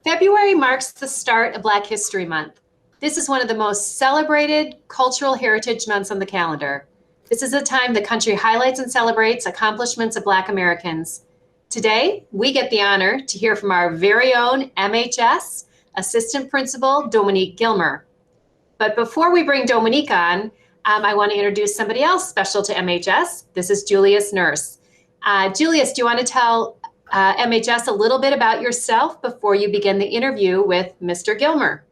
February marks the start of Black History Month. This is one of the most celebrated cultural heritage months on the calendar. This is a time the country highlights and celebrates accomplishments of Black Americans. Today, we get the honor to hear from our very own MHS Assistant Principal, Domonique Gilmer. But before we bring Domonique on, I want to introduce somebody else special to MHS. This is Julius Nurse. Julius, do you want to tell MHS a little bit about yourself before you begin the interview with Mr. Gilmer?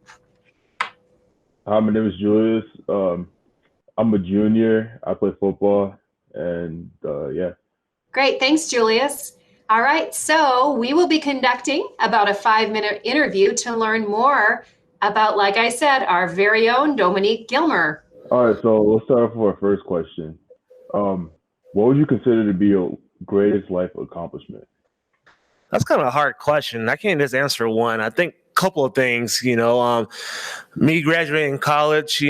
Hi, my name is Julius. I'm a junior. I play football, and yeah. Great, thanks, Julius. All right, so we will be conducting about a 5-minute interview to learn more about, like I said, our very own Domonique Gilmer. All right, so let's start off with our first question. What would you consider to be your greatest life accomplishment? That's kind of a hard question. I can't just answer one. I think a couple of things, me graduating college,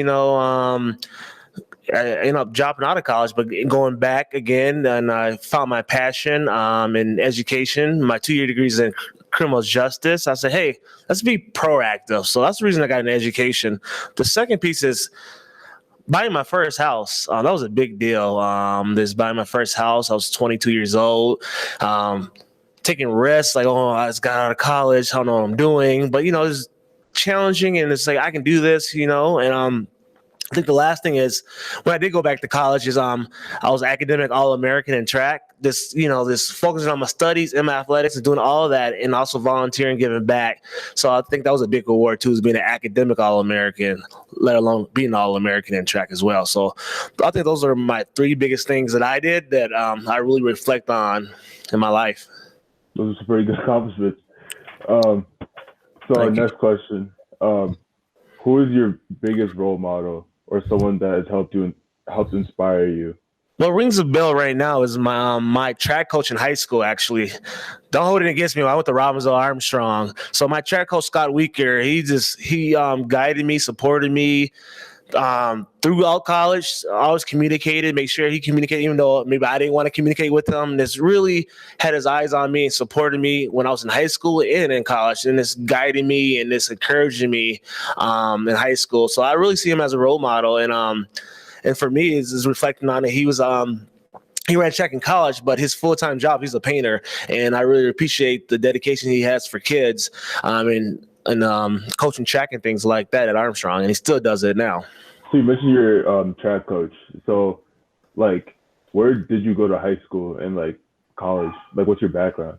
I ended up dropping out of college, but going back again, and I found my passion in education. My 2-year degree is in criminal justice. I said, hey, let's be proactive. So that's the reason I got an education. The second piece is buying my first house. That was a big deal. This buying my first house. I was 22 years old. Taking risks, like, I just got out of college. I don't know what I'm doing. But, it's challenging, and it's like, I can do this, and I think the last thing is when I did go back to college is I was academic All-American in track. This focusing on my studies and my athletics and doing all of that, and also volunteering, giving back. So I think that was a big award too, is being an academic All-American, let alone being an All-American in track as well. So I think those are my 3 biggest things that I did that I really reflect on in my life. Those are some pretty good accomplishments. Our next question, who is your biggest role model or someone that has helped inspire you? What rings a bell right now is my track coach in high school, actually. Don't hold it against me. I went to Robbinsville Armstrong. So my track coach, Scott Weaker, he guided me, supported me throughout college. Always communicated, make sure he communicated, even though maybe I didn't want to communicate with him. This really had his eyes on me and supported me when I was in high school and in college, and this guiding me and this encouraging me in high school. So I really see him as a role model, and for me, is reflecting on it. He was he ran track in college, but his full-time job, he's a painter, and I really appreciate the dedication he has for kids and coaching track and things like that at Armstrong, and he still does it now. So you mentioned your track coach. So, where did you go to high school and college? What's your background?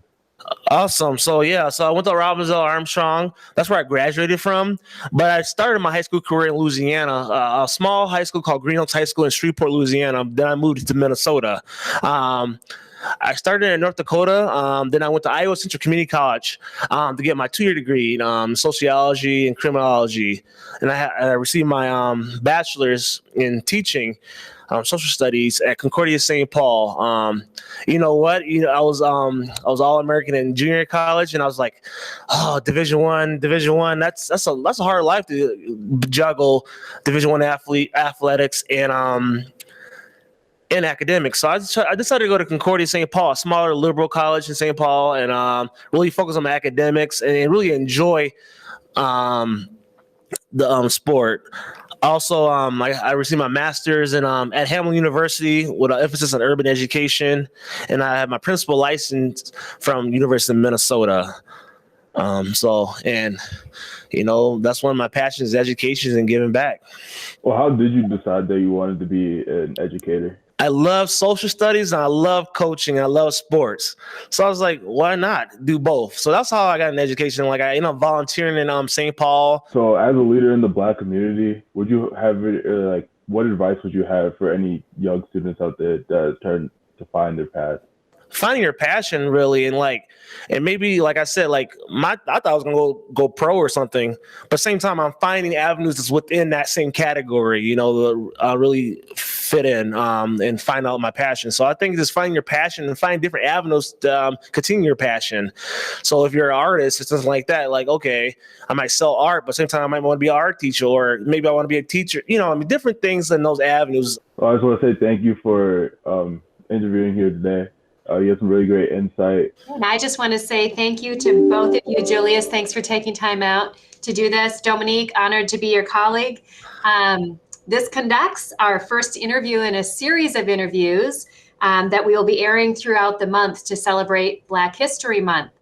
Awesome. So I went to Robbinsville Armstrong. That's where I graduated from. But I started my high school career in Louisiana, a small high school called Green Oaks High School in Shreveport, Louisiana. Then I moved to Minnesota. I started in North Dakota. Then I went to Iowa Central Community College to get my 2-year degree in sociology and criminology. And I received my bachelor's in teaching social studies at Concordia St. Paul. You know what? I was All-American in junior college, and I was like, oh, Division I. That's a hard life to juggle Division I athletics and academics. So I decided to go to Concordia St. Paul, a smaller liberal college in St. Paul, and really focus on my academics and really enjoy the sport. Also, I received my master's at Hamline University with an emphasis on urban education, and I have my principal license from University of Minnesota. That's one of my passions, education and giving back. Well, how did you decide that you wanted to be an educator? I love social studies, and I love coaching, and I love sports. So I was like, why not do both? So that's how I got an education. I ended up volunteering in St. Paul. So as a leader in the Black community, would you have what advice would you have for any young students out there that are trying to find their path? Finding your passion, really, and maybe, like I said, I thought I was gonna go pro or something, but at the same time, I'm finding avenues that's within that same category, to really fit in and find out my passion. So I think just finding your passion and find different avenues to continue your passion. So if you're an artist, it's something like that. Okay, I might sell art, but at the same time, I might want to be an art teacher, or maybe I want to be a teacher. Different things in those avenues. Well, I just want to say thank you for interviewing here today. You have some really great insight. And I just want to say thank you to both of you. Julius, thanks for taking time out to do this. Domonique, honored to be your colleague. This conducts our first interview in a series of interviews that we will be airing throughout the month to celebrate Black History Month.